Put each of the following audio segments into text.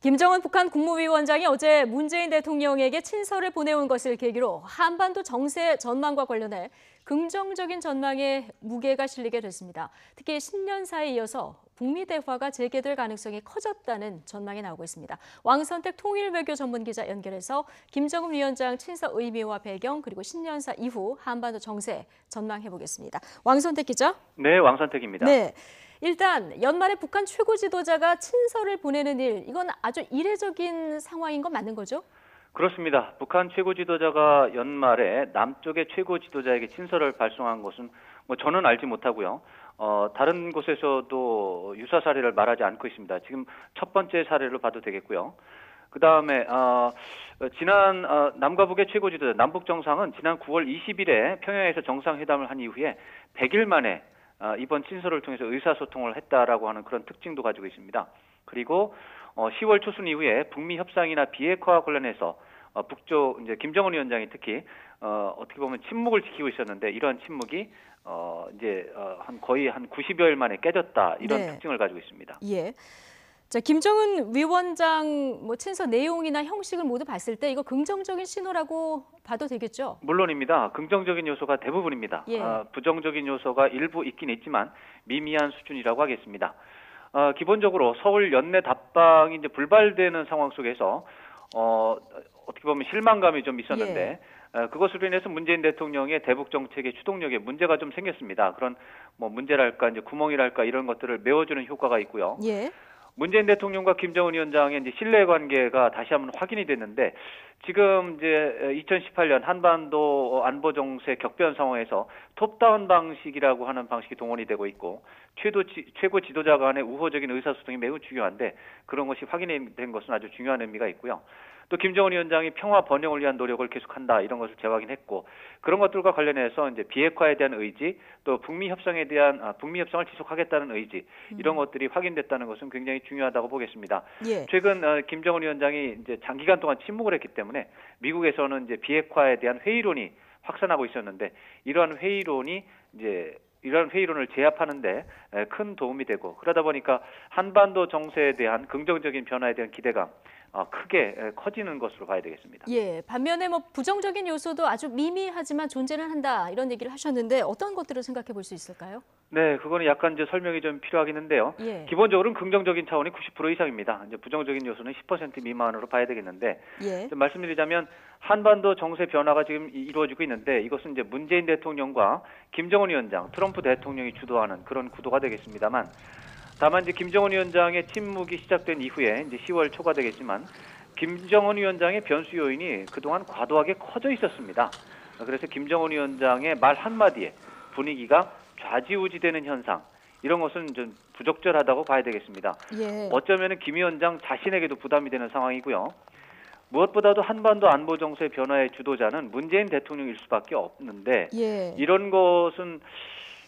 김정은 북한 국무위원장이 어제 문재인 대통령에게 친서를 보내온 것을 계기로 한반도 정세 전망과 관련해 긍정적인 전망에 무게가 실리게 됐습니다. 특히 신년사에 이어서 북미 대화가 재개될 가능성이 커졌다는 전망이 나오고 있습니다. 왕선택 통일외교 전문기자 연결해서 김정은 위원장 친서 의미와 배경 그리고 신년사 이후 한반도 정세 전망해보겠습니다. 왕선택 기자. 네, 왕선택입니다. 네. 일단 연말에 북한 최고 지도자가 친서를 보내는 일, 이건 아주 이례적인 상황인 건 맞는 거죠? 그렇습니다. 북한 최고 지도자가 연말에 남쪽의 최고 지도자에게 친서를 발송한 것은 저는 알지 못하고요. 다른 곳에서도 유사 사례를 말하지 않고 있습니다. 지금 첫 번째 사례로 봐도 되겠고요. 그 다음에 지난 남과 북의 최고 지도자 남북 정상은 지난 9월 20일에 평양에서 정상회담을 한 이후에 100일 만에 이번 친서를 통해서 의사소통을 했다라고 하는 그런 특징도 가지고 있습니다. 그리고 10월 초순 이후에 북미 협상이나 비핵화와 관련해서 북쪽 이제 김정은 위원장이 특히 어떻게 보면 침묵을 지키고 있었는데 이러한 침묵이 거의 한 90여일 만에 깨졌다 이런 특징을 가지고 있습니다. 예. 자, 김정은 위원장 친서 내용이나 형식을 모두 봤을 때 이거 긍정적인 신호라고 봐도 되겠죠? 물론입니다. 긍정적인 요소가 대부분입니다. 예. 부정적인 요소가 일부 있긴 있지만 미미한 수준이라고 하겠습니다. 기본적으로 서울 연내 답방이 이제 불발되는 상황 속에서 어떻게 보면 실망감이 좀 있었는데 그것으로 인해서 문재인 대통령의 대북 정책의 추동력에 문제가 좀 생겼습니다. 그런 문제랄까 이제 구멍이랄까 이런 것들을 메워주는 효과가 있고요. 예. 문재인 대통령과 김정은 위원장의 이제 신뢰 관계가 다시 한번 확인이 됐는데 지금 이제 2018년 한반도 안보 정세 격변 상황에서 톱다운 방식이라고 하는 방식이 동원이 되고 있고 최고 지도자 간의 우호적인 의사소통이 매우 중요한데 그런 것이 확인이 된 것은 아주 중요한 의미가 있고요. 또 김정은 위원장이 평화 번영을 위한 노력을 계속한다 이런 것을 재확인했고 그런 것들과 관련해서 이제 비핵화에 대한 의지 또 북미 협상에 대한 북미 협상을 지속하겠다는 의지 이런 것들이 확인됐다는 것은 굉장히 중요하다고 보겠습니다. 예. 최근 김정은 위원장이 이제 장기간 동안 침묵을 했기 때문에 미국에서는 이제 비핵화에 대한 회의론이 확산하고 있었는데 이러한 회의론을 제압하는데 큰 도움이 되고 그러다 보니까 한반도 정세에 대한 긍정적인 변화에 대한 기대감 크게 커지는 것으로 봐야 되겠습니다. 예, 반면에 부정적인 요소도 아주 미미하지만 존재는 한다 이런 얘기를 하셨는데 어떤 것들을 생각해 볼 수 있을까요? 네, 그거는 약간 이제 설명이 좀 필요하겠는데요. 예. 기본적으로는 긍정적인 차원이 90% 이상입니다. 이제 부정적인 요소는 10% 미만으로 봐야 되겠는데 말씀드리자면 한반도 정세 변화가 지금 이루어지고 있는데 이것은 이제 문재인 대통령과 김정은 위원장, 트럼프 대통령이 주도하는 그런 구도가 되겠습니다만 다만 이제 김정은 위원장의 침묵이 시작된 이후에 이제 10월 초가 되겠지만 김정은 위원장의 변수 요인이 그동안 과도하게 커져 있었습니다. 그래서 김정은 위원장의 말 한마디에 분위기가 좌지우지되는 현상 이런 것은 좀 부적절하다고 봐야 되겠습니다. 예. 어쩌면 김 위원장 자신에게도 부담이 되는 상황이고요. 무엇보다도 한반도 안보 정세 변화의 주도자는 문재인 대통령일 수밖에 없는데 이런 것은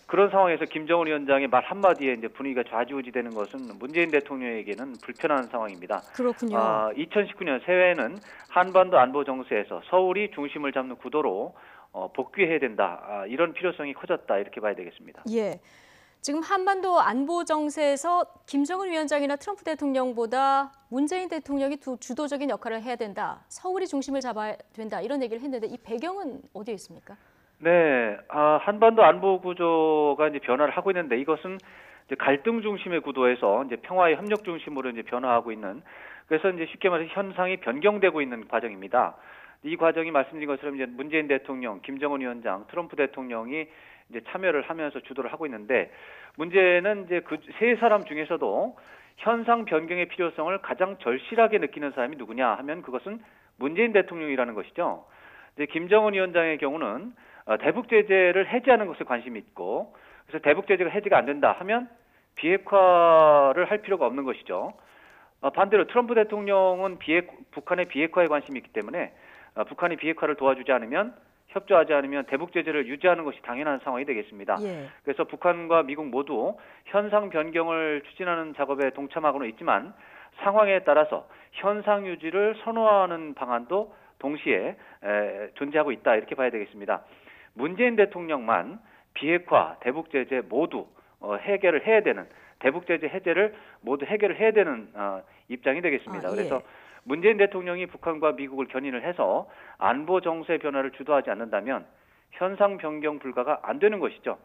그런 상황에서 김정은 위원장의 말 한마디에 이제 분위기가 좌지우지되는 것은 문재인 대통령에게는 불편한 상황입니다. 그렇군요. 2019년 새해에는 한반도 안보 정세에서 서울이 중심을 잡는 구도로 복귀해야 된다. 이런 필요성이 커졌다. 이렇게 봐야 되겠습니다. 예. 지금 한반도 안보 정세에서 김정은 위원장이나 트럼프 대통령보다 문재인 대통령이 주도적인 역할을 해야 된다. 서울이 중심을 잡아야 된다. 이런 얘기를 했는데 이 배경은 어디에 있습니까? 네, 한반도 안보 구조가 이제 변화를 하고 있는데 이것은 이제 갈등 중심의 구도에서 이제 평화의 협력 중심으로 이제 변화하고 있는 그래서 이제 쉽게 말해서 현상이 변경되고 있는 과정입니다. 이 과정이 말씀드린 것처럼 이제 문재인 대통령, 김정은 위원장, 트럼프 대통령이 이제 참여를 하면서 주도를 하고 있는데 문제는 이제 그 세 사람 중에서도 현상 변경의 필요성을 가장 절실하게 느끼는 사람이 누구냐 하면 그것은 문재인 대통령이라는 것이죠. 이제 김정은 위원장의 경우는 대북 제재를 해제하는 것에 관심이 있고 그래서 대북 제재가 해제가 안 된다 하면 비핵화를 할 필요가 없는 것이죠. 반대로 트럼프 대통령은 북한의 비핵화에 관심이 있기 때문에 북한이 비핵화를 도와주지 않으면 협조하지 않으면 대북 제재를 유지하는 것이 당연한 상황이 되겠습니다. 그래서 북한과 미국 모두 현상 변경을 추진하는 작업에 동참하고는 있지만 상황에 따라서 현상 유지를 선호하는 방안도 동시에 존재하고 있다 이렇게 봐야 되겠습니다. 문재인 대통령만 비핵화, 대북 제재 모두 해결을 해야 되는 대북 제재 해제를 모두 해결을 해야 되는 입장이 되겠습니다. 아, 예. 그래서 문재인 대통령이 북한과 미국을 견인을 해서 안보 정세 변화를 주도하지 않는다면 현상 변경 불가가 안 되는 것이죠.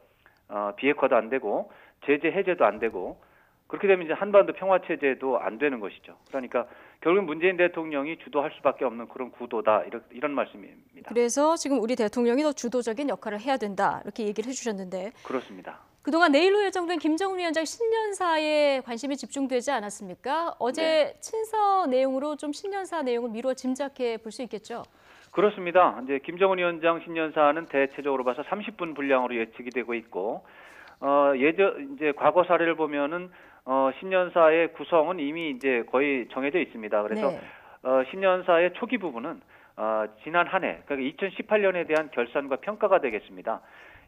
비핵화도 안 되고 제재 해제도 안 되고 그렇게 되면 이제 한반도 평화 체제도 안 되는 것이죠. 그러니까 결국 문재인 대통령이 주도할 수밖에 없는 그런 구도다 이런 말씀입니다. 그래서 지금 우리 대통령이 더 주도적인 역할을 해야 된다 이렇게 얘기를 해주셨는데 그렇습니다. 그동안 내일로 예정된 김정은 위원장 신년사에 관심이 집중되지 않았습니까? 어제 친서 내용으로 좀 신년사 내용을 미루어 짐작해 볼 수 있겠죠? 그렇습니다. 이제 김정은 위원장 신년사는 대체적으로 봐서 30분 분량으로 예측이 되고 있고 이제 과거 사례를 보면은 신년사의 구성은 이미 이제 거의 정해져 있습니다. 그래서 네. 신년사의 초기 부분은 지난 한 해, 그러니까 2018년에 대한 결산과 평가가 되겠습니다.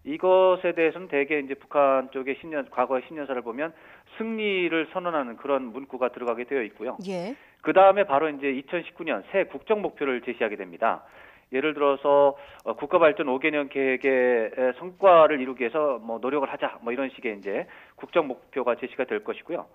이것에 대해서는 대개 이제 북한 쪽의 과거의 신년사를 보면 승리를 선언하는 그런 문구가 들어가게 되어 있고요. 예. 그 다음에 바로 이제 2019년 새 국정 목표를 제시하게 됩니다. 예를 들어서 국가발전 5개년 계획의 성과를 이루기 위해서 뭐 노력을 하자 뭐 이런 식의 이제 국정 목표가 제시가 될 것이고요.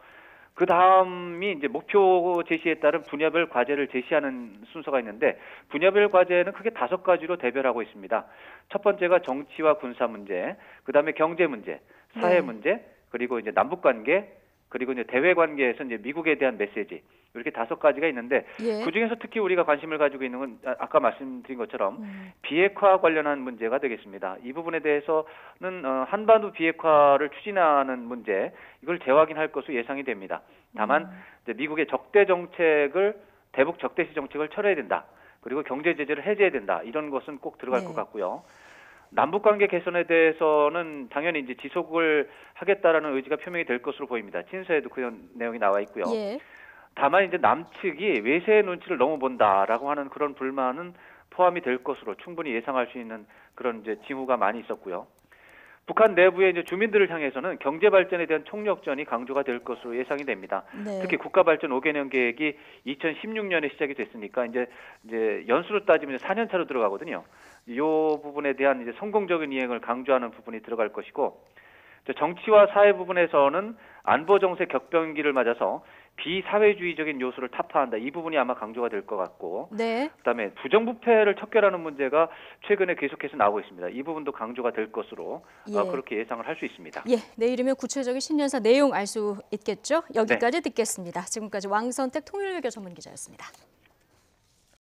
그 다음이 이제 목표 제시에 따른 분야별 과제를 제시하는 순서가 있는데 분야별 과제는 크게 5가지로 대별하고 있습니다. 첫 번째가 정치와 군사 문제, 그 다음에 경제 문제, 사회 네. 문제, 그리고 이제 남북 관계, 그리고 이제 대외 관계에서 이제 미국에 대한 메시지 이렇게 5가지가 있는데 예. 그 중에서 특히 우리가 관심을 가지고 있는 건 아까 말씀드린 것처럼 비핵화 관련한 문제가 되겠습니다. 이 부분에 대해서는 한반도 비핵화를 추진하는 문제 이걸 재확인할 것으로 예상이 됩니다. 다만 이제 미국의 대북 적대시 정책을 철회해야 된다. 그리고 경제 제재를 해제해야 된다. 이런 것은 꼭 들어갈 네. 것 같고요. 남북관계 개선에 대해서는 당연히 이제 지속을 하겠다라는 의지가 표명이 될 것으로 보입니다. 친서에도 그런 내용이 나와 있고요. 예. 다만 이제 남측이 외세의 눈치를 너무 본다라고 하는 그런 불만은 포함이 될 것으로 충분히 예상할 수 있는 그런 이제 징후가 많이 있었고요. 북한 내부의 이제 주민들을 향해서는 경제 발전에 대한 총력전이 강조가 될 것으로 예상이 됩니다. 네. 특히 국가발전 5개년 계획이 2016년에 시작이 됐으니까 이제 연수로 따지면 4년 차로 들어가거든요. 이 부분에 대한 이제 성공적인 이행을 강조하는 부분이 들어갈 것이고 정치와 사회 부분에서는 안보 정세 격변기를 맞아서 비사회주의적인 요소를 타파한다. 이 부분이 아마 강조가 될 것 같고 네. 그다음에 부정부패를 척결하는 문제가 최근에 계속해서 나오고 있습니다. 이 부분도 강조가 될 것으로 예. 그렇게 예상을 할 수 있습니다. 예, 내일이면 구체적인 신년사 내용 알 수 있겠죠? 여기까지 듣겠습니다. 지금까지 왕선택 통일외교 전문기자였습니다.